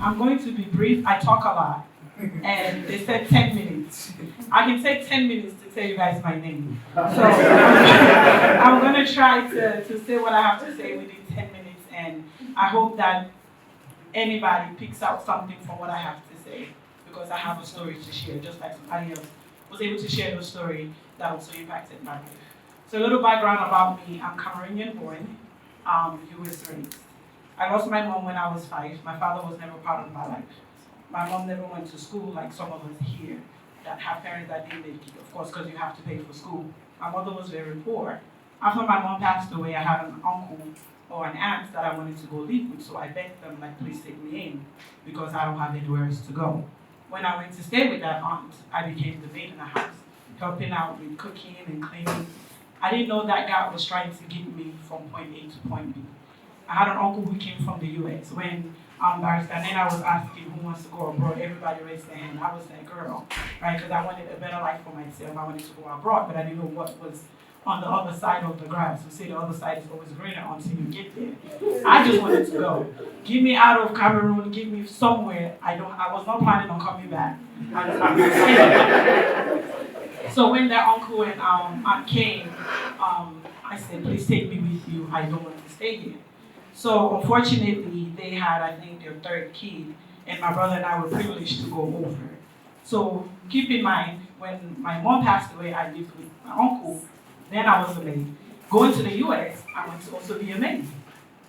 I'm going to be brief. I talk a lot. And they said 10 minutes. I can take 10 minutes to tell you guys my name. So I'm going to try to say what I have to say within 10 minutes. And I hope that anybody picks out something from what I have to say, because I have a story to share, just like somebody else was able to share a story that also impacted my life. So a little background about me: I'm Cameroonian born, US raised. I lost my mom when I was 5. My father was never part of my life. My mom never went to school like some of us here that have parents that didn't make it, of course, because you have to pay for school. My mother was very poor. After my mom passed away, I had an uncle or an aunt that I wanted to go live with, so I begged them, like, please take me in, because I don't have anywhere else to go. When I went to stay with that aunt, I became the maid in the house, helping out with cooking and cleaning. I didn't know that God was trying to get me from point A to point B. I had an uncle who came from the US. When Barrister Naira was asking who wants to go abroad, everybody raised their hand. I was that girl, right? Because I wanted a better life for myself. I wanted to go abroad, but I didn't know what was on the other side of the grass. We say the other side is always greener until you get there. I just wanted to go. Get me out of Cameroon, get me somewhere. I was not planning on coming back. So when that uncle and aunt came, I said, please take me with you. I don't want to stay here. So unfortunately, they had, I think, their 3rd kid, and my brother and I were privileged to go over. So keep in mind, when my mom passed away, I lived with my uncle. Then I was a maid. Going to the US, I went to also be a maid.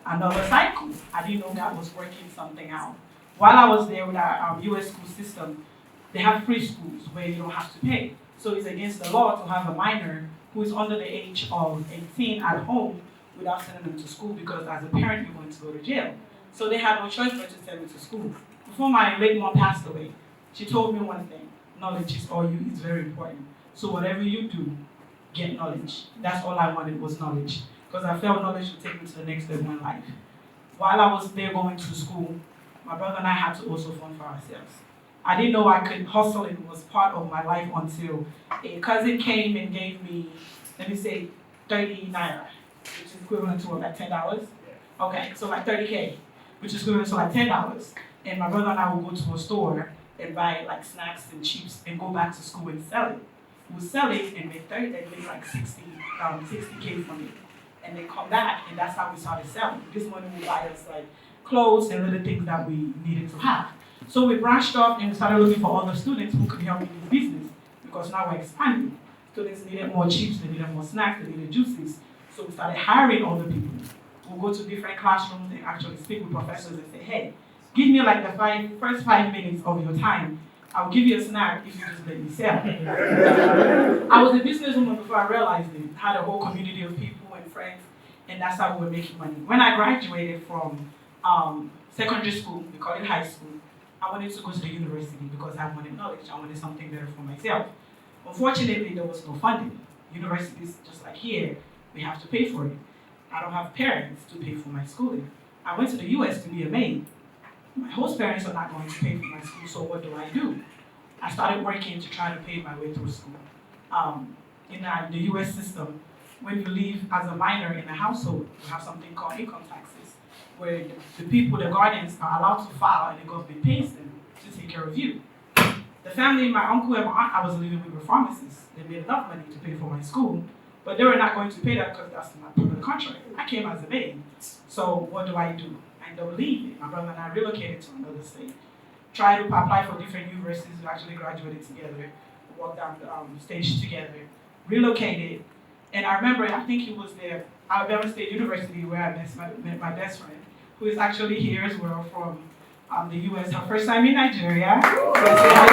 Another cycle. I didn't know God was working something out. While I was there with our US school system, they have free schools where you don't have to pay. So it's against the law to have a minor who is under the age of 18 at home without sending them to school, because as a parent, you're going to go to jail. So they had no choice but to send me to school. Before my late mom passed away, she told me one thing: knowledge is all you, it's very important. So whatever you do, get knowledge. That's all I wanted, was knowledge, because I felt knowledge would take me to the next level in life. While I was there going to school, my brother and I had to also fund for ourselves. I didn't know I could hustle. It was part of my life until a cousin came and gave me, let me say, 30 Naira, which is equivalent to like $10. Okay, so like 30K, which is equivalent to like $10. And my brother and I would go to a store and buy like snacks and chips and go back to school and sell it. We would sell it and make 30, they'd make like 60K from it. And then come back, and that's how we started selling. This money would buy us like clothes and other things that we needed to have. So we branched off and we started looking for other students who could help in this business, because now we're expanding. Students needed more chips, they needed more snacks, they needed juices. So we started hiring other people. We'll go to different classrooms and actually speak with professors and say, hey, give me like the first 5 minutes of your time. I'll give you a snack if you just let me sell. I was a businesswoman before I realized it. I had a whole community of people and friends, and that's how we were making money. When I graduated from secondary school, we call it high school, I wanted to go to the university because I wanted knowledge. I wanted something better for myself. Unfortunately, there was no funding. Universities, just like here, we have to pay for it. I don't have parents to pay for my schooling. I went to the US to be a maid. My host parents are not going to pay for my school, so what do? I started working to try to pay my way through school. In the US system, when you live as a minor in a household, you have something called income taxes, where the people, the guardians, are allowed to file and the government pays them to take care of you. The family, my uncle and my aunt, I was living with, were pharmacists. They made enough money to pay for my school, but they were not going to pay that because that's not part of the contract. I came as a maid, so what do? I don't leave it. My brother and I relocated to another state. Tried to apply for different universities. We actually graduated together, walked down the stage together, relocated. And I remember, I think he was there, Alabama State University, where I met my best friend, who is actually here as well from the US. Her first time in Nigeria. So I say hi.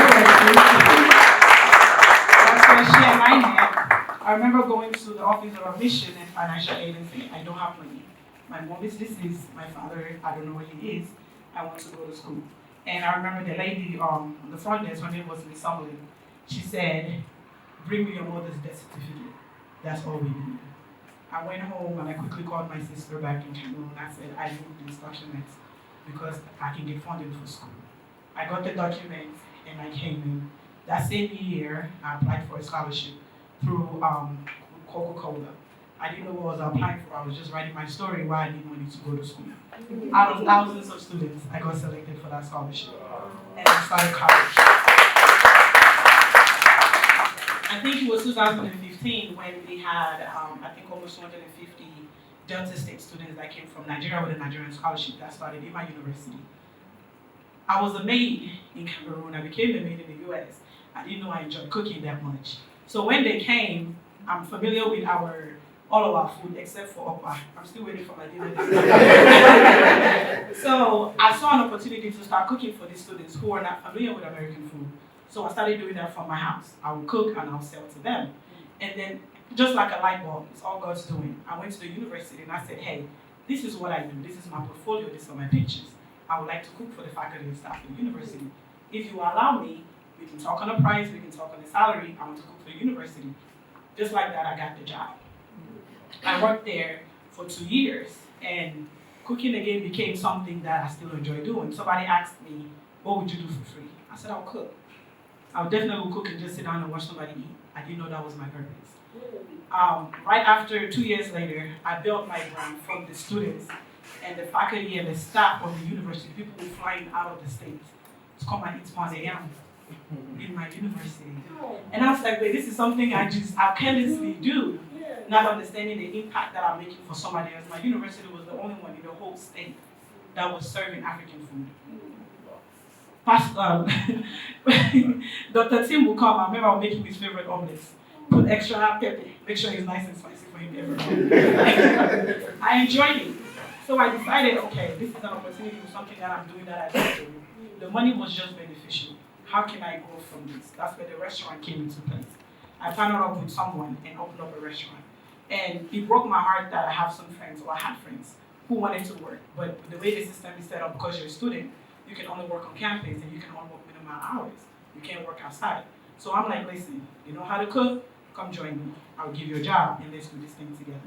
That's where she and I met. I remember going to the Office of Admission and Financial Aid and saying, I don't have money. My mom is deceased, my father, I don't know where he is. I want to go to school. And I remember the lady on the front desk, her name was Miss Summerlin. She said, bring me your mother's death certificate. That's all we need. I went home and I quickly called my sister back in Cameroon. I said, I need these documents because I can get funding for school. I got the documents and I came in. That same year, I applied for a scholarship through Coca-Cola. I didn't know what I was applying for. I was just writing my story why I need money to go to school. Out of thousands of students, I got selected for that scholarship. And I started college. I think it was 2015 when we had, I think almost 250 Delta State students that came from Nigeria with a Nigerian scholarship that started in my university. I was a maid in Cameroon. I became a maid in the US. I didn't know I enjoyed cooking that much. So when they came, I'm familiar with all of our food except for okpa. I'm still waiting for my dinner. So I saw an opportunity to start cooking for these students who are not familiar with American food. So I started doing that from my house. I would cook and I'll sell to them. And then, just like a light bulb, it's all God's doing. I went to the university and I said, hey, this is what I do. This is my portfolio. These are my pictures. I would like to cook for the faculty and staff of the university. If you allow me, we can talk on the price, we can talk on the salary. I want to cook for the university. Just like that, I got the job. I worked there for 2 years, and cooking again became something that I still enjoy doing. Somebody asked me, what would you do for free? I said, I'll cook. I would definitely cook and just sit down and watch somebody eat. I didn't know that was my purpose. Right after, 2 years later, I built my brand from the students and the faculty and the staff of the university. People were flying out of the state to come and eat Pondeyan in my university. And I was like, wait, this is something I carelessly do, not understanding the impact that I'm making for somebody else. My university was the only one in the whole state that was serving African food. Dr. Tim will come. I remember I was making his favorite omelets. Put extra pepper, make sure it's nice and spicy for him every morning. I enjoyed it. So I decided, okay, this is an opportunity for something that I'm doing that I like to do. The money was just beneficial. How can I grow from this? That's where the restaurant came into place. I partnered up with someone and opened up a restaurant. And it broke my heart that I have some friends, or I had friends, who wanted to work. But the way the system is set up, because you're a student, you can only work on campus and you can only work minimum hours. You can't work outside. So I'm like, listen, you know how to cook? Come join me. I'll give you a job and let's do this thing together.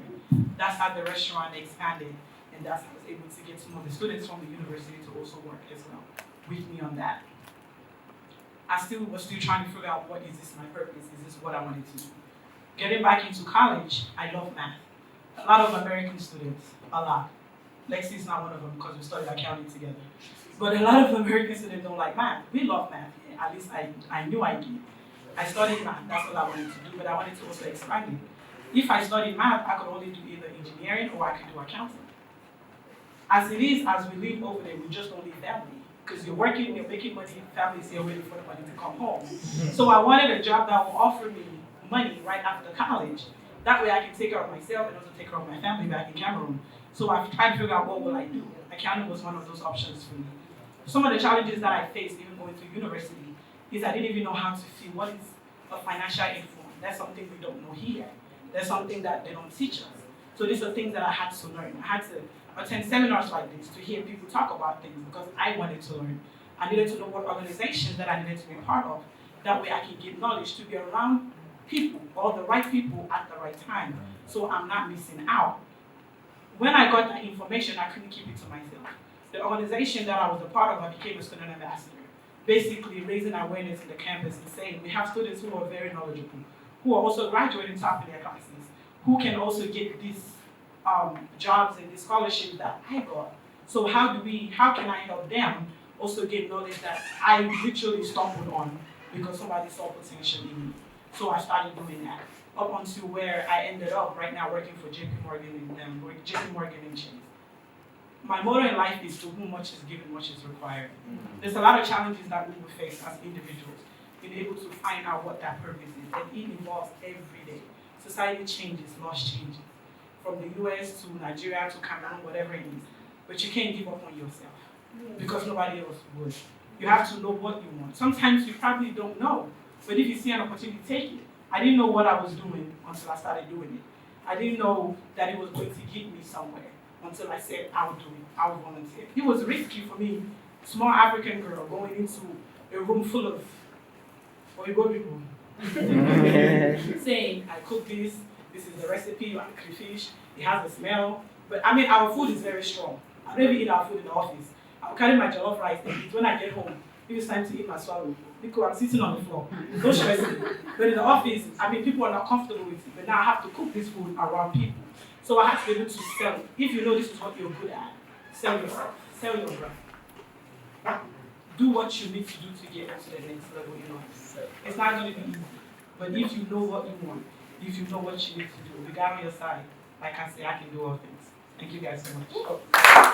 That's how the restaurant expanded, and that's how I was able to get some of the students from the university to also work as well with me on that. I was still trying to figure out, what is this my purpose? Is this what I wanted to do? Getting back into college, I love math. A lot of American students, a lot. Lexi is not one of them because we studied accounting together. But a lot of American students don't like math. We love math. Yeah, at least I knew I did. I studied math, that's what I wanted to do, but I wanted to also expand it. If I studied math, I could only do either engineering or I could do accounting. As it is, as we live over there, we just don't live family. Because you're working, you're making money, families here waiting for the money to come home. So I wanted a job that will offer me money right after college. That way I can take care of myself and also take care of my family back in Cameroon. So I've tried to figure out, what will I do? Accounting was one of those options for me. Some of the challenges that I faced even going to university is I didn't even know how to feel what is a financial inform. That's something we don't know here. That's something that they don't teach us. So these are things that I had to learn. I had to attend seminars like this to hear people talk about things because I wanted to learn. I needed to know what organizations that I needed to be part of. That way I can get knowledge to be around people, all the right people at the right time, so I'm not missing out. When I got that information, I couldn't keep it to myself. The organization that I was a part of, I became a student ambassador, basically raising awareness in the campus and saying we have students who are very knowledgeable, who are also graduating top in their classes, who can also get these jobs and these scholarships that I got. So how can I help them also get knowledge that I literally stumbled on because somebody saw potential in me? So I started doing that up until where I ended up right now working for JP Morgan and Chase. My motto in life is to whom much is given, much is required. There's a lot of challenges that we will face as individuals, being able to find out what that purpose is, and it evolves every day. Society changes, laws change, from the US to Nigeria to Cameroon, whatever it is. But you can't give up on yourself because nobody else would. You have to know what you want. Sometimes you probably don't know, but if you see an opportunity, take it. I didn't know what I was doing until I started doing it. I didn't know that it was going to get me somewhere until I said I would do it, I would volunteer. It was risky for me, small African girl going into a room full of Oyibo people. Saying, I cook this is the recipe, I cook fish, it has a smell. But I mean, our food is very strong. I don't even eat our food in the office. I'll carry my jollof rice and eat when I get home. If it's time to eat my swallow, because I'm sitting on the floor. Don't stress me. But in the office, I mean, people are not comfortable with it. But now I have to cook this food around people. So I have to be able to sell. If you know this is what you're good at, sell yourself, sell your brand. Do what you need to do to get to the next level, It's not going to be easy. But if you know what you want, if you know what you need to do, we got on your side. Like I say, I can do all things. Thank you guys so much.